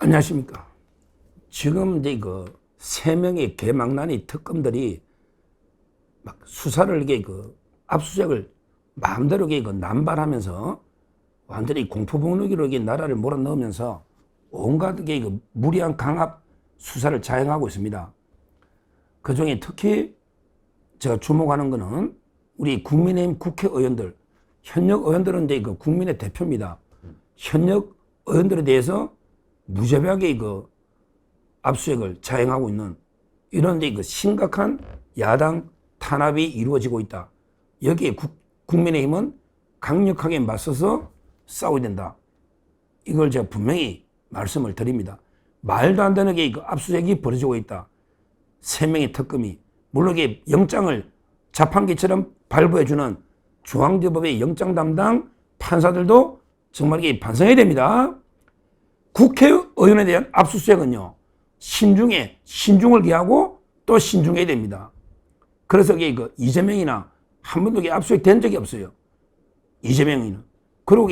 안녕하십니까. 지금 이제 그 세 명의 개망나니 특검들이 막 수사를 이게 압수수색을 마음대로 이게 남발하면서 완전히 공포분위기로 이게 나라를 몰아넣으면서 온갖 이게 무리한 강압 수사를 자행하고 있습니다. 그 중에 특히 제가 주목하는 거는 우리 국민의힘 국회의원들, 현역 의원들은 이제 국민의 대표입니다. 현역 의원들에 대해서 무자비하게 압수수색을 자행하고 있는 이런 심각한 야당 탄압이 이루어지고 있다. 여기에 국민의힘은 강력하게 맞서서 싸워야 된다. 이걸 제가 분명히 말씀을 드립니다. 말도 안 되는 게 압수수색이 벌어지고 있다. 세 명의 특검이 물론 이게 영장을 자판기처럼 발부해주는 중앙지법의 영장 담당 판사들도 정말 이게 반성해야 됩니다. 국회의원에 대한 압수수색은요, 신중을 기하고 또 신중해야 됩니다. 그래서 이재명이나 한 번도 압수수색 된 적이 없어요. 이재명이는. 그리고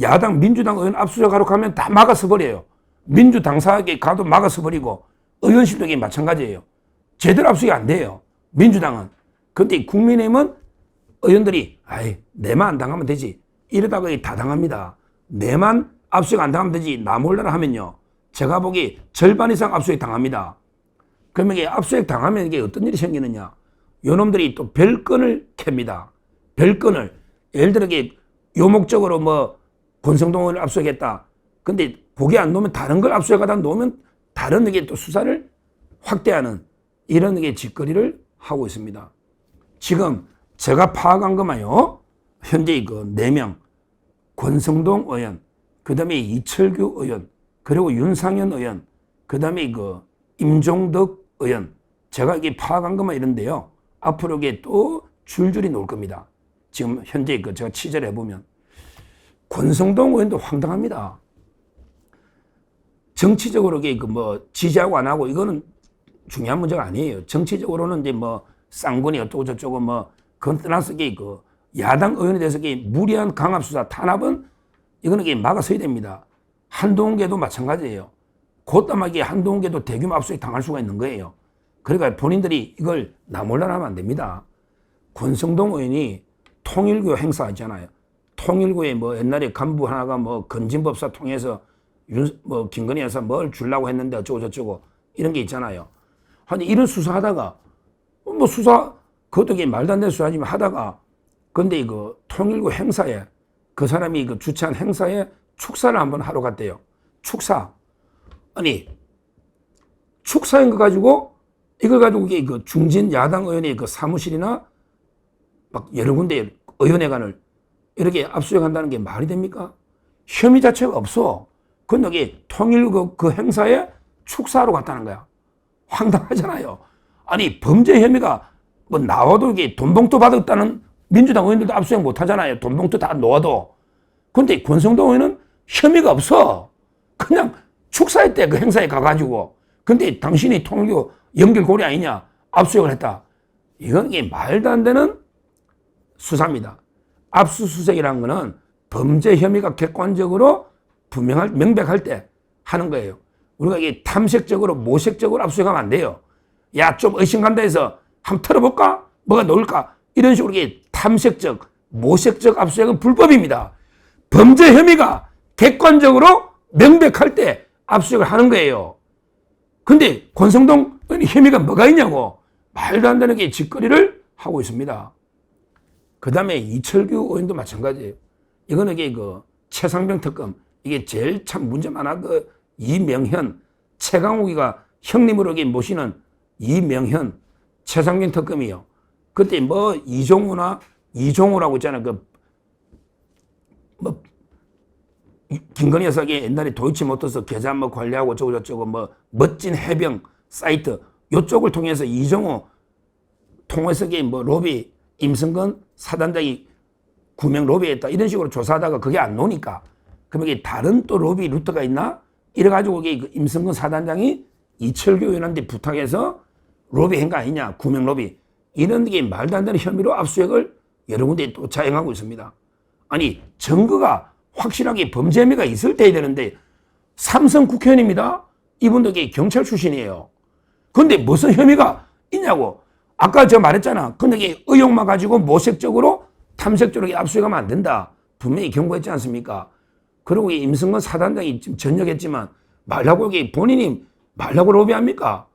야당 민주당 의원 압수수색하러 가면 다 막아서 버려요. 민주당사에게 가도 막아서 버리고 의원실도 마찬가지예요. 제대로 압수수색이 안 돼요. 민주당은. 근데 국민의힘은 의원들이 내만 안 당하면 되지. 이러다가 다 당합니다. 내만 압수수색 안 당하면 되지. 나 몰라라 하면요, 제가 보기 절반 이상 압수수색 당합니다. 그러면 압수수색 당하면 이게 어떤 일이 생기느냐. 요놈들이 또 별건을 캡니다. 별건을. 예를 들어 요목적으로 권성동 의원을 압수수색했다. 근데 보기 안 놓으면 다른 걸 압수수색하다 놓으면 다른 또 수사를 확대하는 이런 짓거리를 하고 있습니다. 지금 제가 파악한 것만요, 현재 4명, 권성동 의원, 그 다음에 이철규 의원, 그리고 윤상현 의원, 그 다음에 임종덕 의원, 제가 파악한 것만 이런데요, 앞으로 또 줄줄이 나올 겁니다. 지금 현재 제가 취재를 해보면 권성동 의원도 황당합니다. 정치적으로 지지하고 안 하고 이거는 중요한 문제가 아니에요. 정치적으로는 이제 쌍권이 어쩌고 저쩌고 그건 떠나서 야당 의원에 대해서 무리한 강압수사 탄압은 이거는 막아서야 됩니다. 한동훈계도 마찬가지예요. 곧다마게 한동훈계도 대규모 압수수색 당할 수가 있는 거예요. 그러니까 본인들이 이걸 나 몰라라 하면 안 됩니다. 권성동 의원이 통일교 행사 있잖아요. 통일교에 옛날에 간부 하나가 건진법사 통해서 김건희 여사 뭘 주려고 했는데 어쩌고 저쩌고 이런 게 있잖아요. 아니 이런 수사하다가 그것도 말도 안 되는 수사지만 하다가 근데 통일교 행사에 그 사람이 주최한 행사에 축사를 한번 하러 갔대요. 축사. 아니 축사인 거 가지고 이걸 가지고 중진 야당 의원의 사무실이나 여러 군데 의원회관을 이렇게 압수수색한다는 게 말이 됩니까? 혐의 자체가 없어. 근데 여기 통일교 그 행사에 축사하러 갔다는 거야. 황당하잖아요. 아니 범죄 혐의가 나와도 돈봉투 받았다는 민주당 의원들도 압수수색 못 하잖아요. 돈봉투 다 놓아도. 근데 권성동 의원은 혐의가 없어. 그냥 축사했대, 그 행사에 가가지고. 근데 당신이 통일교 연결고리 아니냐? 압수수색을 했다. 이건 말도 안 되는 수사입니다. 압수수색이라는 거는 범죄 혐의가 객관적으로 명백할 때 하는 거예요. 우리가 탐색적으로, 모색적으로 압수수색하면 안 돼요. 야, 좀 의심간다 해서 한번 털어볼까? 뭐가 나올까? 이런 식으로 탐색적, 모색적 압수수색은 불법입니다. 범죄 혐의가 객관적으로 명백할 때 압수수색을 하는 거예요. 근데 권성동 혐의가 뭐가 있냐고 말도 안 되는 짓거리를 하고 있습니다. 그 다음에 이철규 의원도 마찬가지예요. 이거는 최상병 특검, 이게 제일 참 문제 많아. 이명현, 최강욱이가 형님으로 모시는 이명현, 최상병 특검이요. 그때 이종호라고 있잖아요. 김건희 여사가 옛날에 도이치모터스 계좌 관리하고 어쩌고 멋진 해병 사이트 요쪽을 통해서 이종호 통해서 로비 임성근 사단장이 구명 로비했다 이런 식으로 조사하다가 그게 안 나오니까 그러면 이게 다른 또 로비 루트가 있나? 이래가지고 임성근 사단장이 이철규 의원한테 부탁해서 로비한 거 아니냐, 구명 로비 이런 게 말도 안 되는 혐의로 압수수색을 여러 군데 또 자행하고 있습니다. 아니 증거가 확실하게 범죄 혐의가 있을 때 해야 되는데 삼성 국회의원입니다. 이분도 경찰 출신이에요. 근데 무슨 혐의가 있냐고. 아까 제가 말했잖아. 근데 의혹만 가지고 모색적으로 탐색적으로 압수해가면 안 된다. 분명히 경고했지 않습니까? 그리고 임성근 사단장이 지금 전역했지만 말라고 본인이 말라고 로비합니까?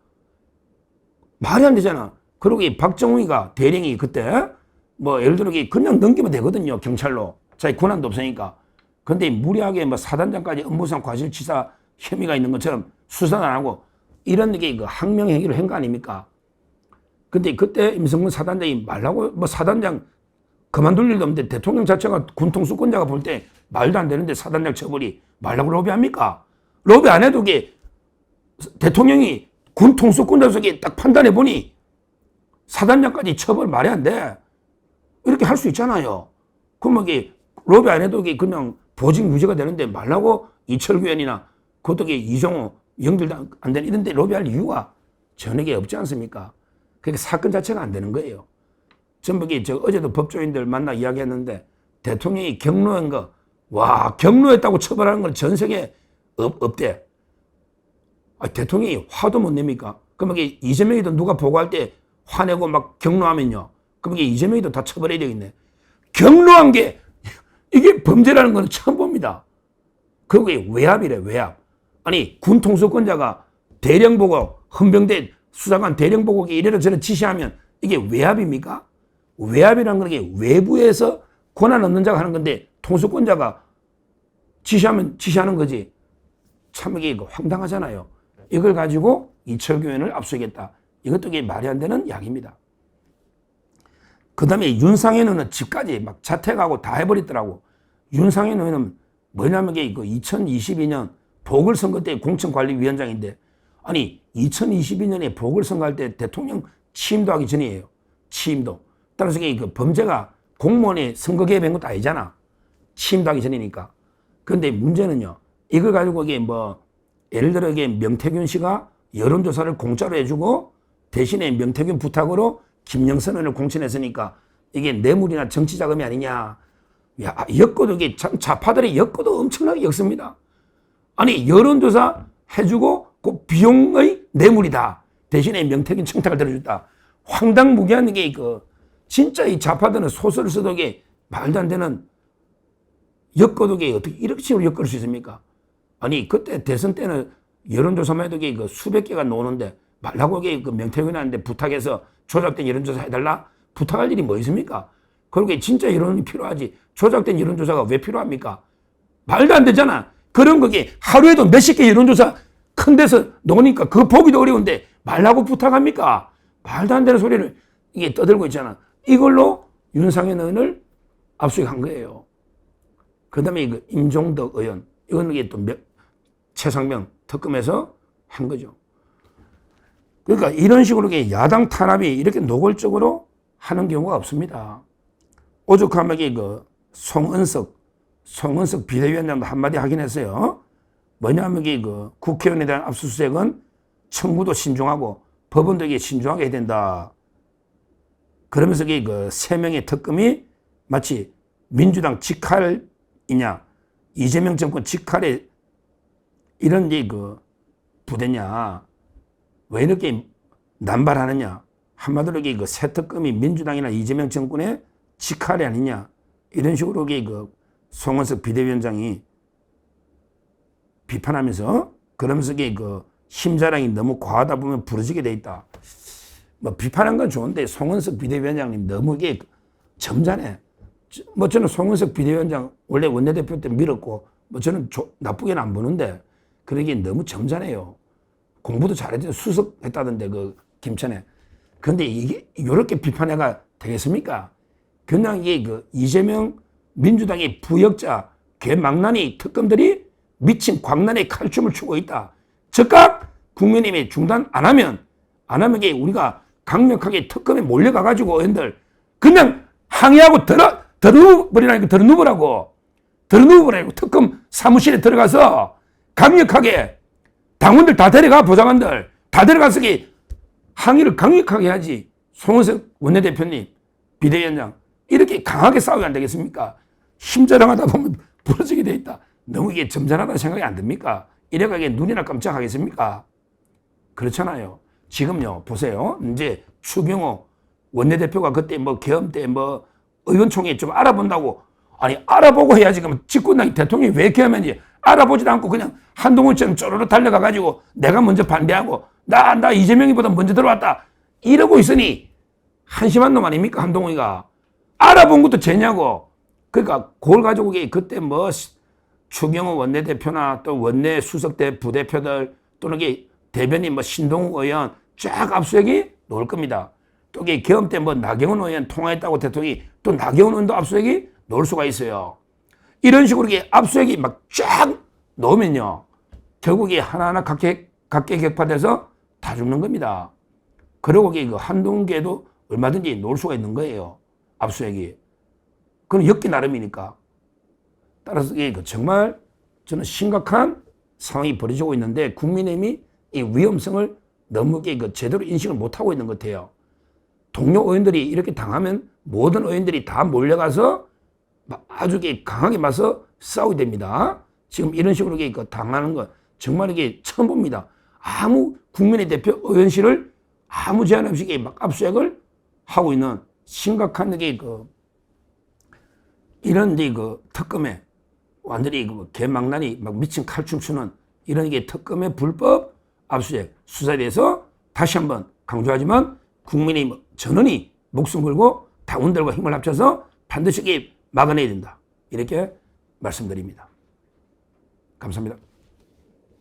말이 안 되잖아. 그리고 박정우이가 대령이 그때 뭐 예를 들어 그냥 넘기면 되거든요. 경찰로. 자기 권한도 없으니까. 근데 무리하게 뭐 사단장까지 업무상 과실치사 혐의가 있는 것처럼 수사도 안 하고 이런 그 항명 행위를 한 거 아닙니까? 근데 그때 임성근 사단장이 말라고 뭐 사단장 그만둘 일도 없는데 대통령 자체가 군통수권자가 볼 때 말도 안 되는데 사단장 처벌이 말라고 로비합니까? 로비 안 해도 대통령이 군통수권자로서 딱 판단해 보니 사단장까지 처벌 말이 안 돼. 이렇게 할 수 있잖아요. 그러면 로비 안 해도 그냥 보직 무죄가 되는데 말라고 이철규 의원이나 그것도 이종호 연결도 안 되는 이런 데 로비할 이유가 전혀 없지 않습니까? 그러니까 사건 자체가 안 되는 거예요. 전부 어제도 법조인들 만나 이야기했는데 대통령이 경로한 거, 와, 경로했다고 처벌하는 건 전 세계에 없대. 대통령이 화도 못 냅니까? 그러면 이재명이도 누가 보고할 때 화내고 막 경로하면요. 그러면 이재명이도 다 처벌해야 되겠네. 경로한 게 이게 범죄라는 건 처음 봅니다. 그리고 외압이래, 외압. 아니, 군 통수권자가 대령 보고, 헌병대 수사관 대령 보고 이래라 저래 지시하면 이게 외압입니까? 외압이라는 건 외부에서 권한 없는 자가 하는 건데 통수권자가 지시하면 지시하는 거지. 참 이게 황당하잖아요. 이걸 가지고 이철규 의원을 압수하겠다. 이것도 말이 안 되는 이야기입니다. 그 다음에 윤상현 의원은 집까지 막 자택하고 다 해버리더라고. 윤상현 의원은 뭐냐면 2022년 보궐선거 때 공천관리위원장인데 아니 2022년에 보궐선거 할 때 대통령 취임도 하기 전이에요. 취임도. 따라서 그 범죄가 공무원의 선거 개입한 것도 아니잖아. 취임도 하기 전이니까. 그런데 문제는요. 이걸 가지고 뭐 예를 들어 명태균 씨가 여론조사를 공짜로 해주고 대신에 명태균 부탁으로 김영선 의원을 공천했으니까 이게 뇌물이나 정치자금이 아니냐. 야, 엮어도 참 좌파들의 엮어도 엄청나게 엮습니다. 아니 여론조사 해주고 그 비용의 뇌물이다. 대신에 명태균 청탁을 들어줬다. 황당무계한 게 진짜 이 좌파들은 소설을 써도 말도 안 되는 엮어도 어떻게 이렇게 식으로 엮을 수 있습니까? 아니 그때 대선 때는 여론조사만 해도 수백 개가 나오는데 말라고 명태균한테 부탁해서 조작된 여론조사 해달라? 부탁할 일이 뭐 있습니까? 그러게 진짜 여론이 필요하지. 조작된 여론조사가 왜 필요합니까? 말도 안 되잖아. 그런 하루에도 몇십 개 여론조사 큰 데서 놓으니까 그거 보기도 어려운데 말라고 부탁합니까? 말도 안 되는 소리를 떠들고 있잖아. 이걸로 윤상현 의원을 압수한 거예요. 그 다음에 임종덕 의원. 이건 또 최상병 특검에서 한 거죠. 그러니까 이런 식으로 야당 탄압이 이렇게 노골적으로 하는 경우가 없습니다. 오죽하면 송은석 비대위원장도 한마디 하긴 했어요. 뭐냐면 국회의원에 대한 압수수색은 청구도 신중하고 법원도 신중하게 해야 된다. 그러면서 세 명의 특검이 마치 민주당 직할이냐, 이재명 정권 직할의 이런 부대냐, 왜 이렇게 남발하느냐. 한마디로 새 특검이 민주당이나 이재명 정권의 직할이 아니냐. 이런 식으로 송원석 비대위원장이 비판하면서 그러면서 힘자랑이 너무 과하다 보면 부러지게 돼 있다. 뭐 비판한 건 좋은데 송원석 비대위원장님 너무 점잖해. 뭐 저는 송원석 비대위원장 원래 원내대표 때 밀었고 뭐 저는 나쁘게는 안 보는데 그러기에 너무 점잖해요. 공부도 잘했죠. 수석했다던데 김천에. 그런데 이렇게 비판해가 되겠습니까? 그냥 이재명 민주당의 부역자 괴망나니 특검들이 미친 광란의 칼춤을 추고 있다. 즉각 국민의힘이 중단 안 하면 우리가 강력하게 특검에 몰려가가지고 의원들 그냥 항의하고 들어누우라고 특검 사무실에 들어가서 강력하게 당원들 다 데려가 보좌관들 다 데려가서 항의를 강력하게 해야지. 송원석 원내대표님 비대위원장 이렇게 강하게 싸우면 안 되겠습니까? 힘자랑하다 보면 부러지게 돼 있다. 너무 점잖하다 생각이 안 듭니까? 이래가 이게 눈이나 깜짝하겠습니까? 그렇잖아요. 지금요, 보세요. 이제 추경호 원내대표가 그때 뭐 계엄 때 뭐 의원총회 좀 알아본다고. 아니, 알아보고 해야지. 그럼 집권당이 대통령이 왜 계엄했는지 알아보지도 않고 그냥 한동훈처럼 쪼르르 달려가가지고 내가 먼저 반대하고 나 이재명이보다 먼저 들어왔다. 이러고 있으니 한심한 놈 아닙니까? 한동훈이가. 알아본 것도 죄냐고. 그러니까 그걸 가지고 그때 뭐 추경호 원내대표나 또 원내 수석대 부대표들 또는 대변인 뭐 신동욱 의원 쫙 압수수색이 나올 겁니다. 또 계엄 때 뭐 나경원 의원 통화했다고 대통령이 또 나경원 의원도 압수수색이 나올 수가 있어요. 이런 식으로 압수수색이 막 쫙 나오면요. 결국에 하나하나 각계 격파돼서 다 죽는 겁니다. 그리고 그 한동훈계도 얼마든지 나올 수가 있는 거예요. 압수수색이. 그건 엮기 나름이니까. 따라서 정말 저는 심각한 상황이 벌어지고 있는데 국민의힘이 이 위험성을 너무 제대로 인식을 못하고 있는 것 같아요. 동료 의원들이 이렇게 당하면 모든 의원들이 다 몰려가서 아주 강하게 맞서 싸우게 됩니다. 지금 이런 식으로 당하는 거 정말 이게 처음 봅니다. 아무 국민의 대표 의원실을 아무 제한 없이 막 압수수색을 하고 있는 심각한 이런 특검에 완전히 개망난이 막 미친 칼춤 추는 이런 특검의 불법 압수수색 수사에 대해서 다시 한번 강조하지만 국민이 전원이 목숨 걸고 당원들과 힘을 합쳐서 반드시 막아내야 된다. 이렇게 말씀드립니다. 감사합니다.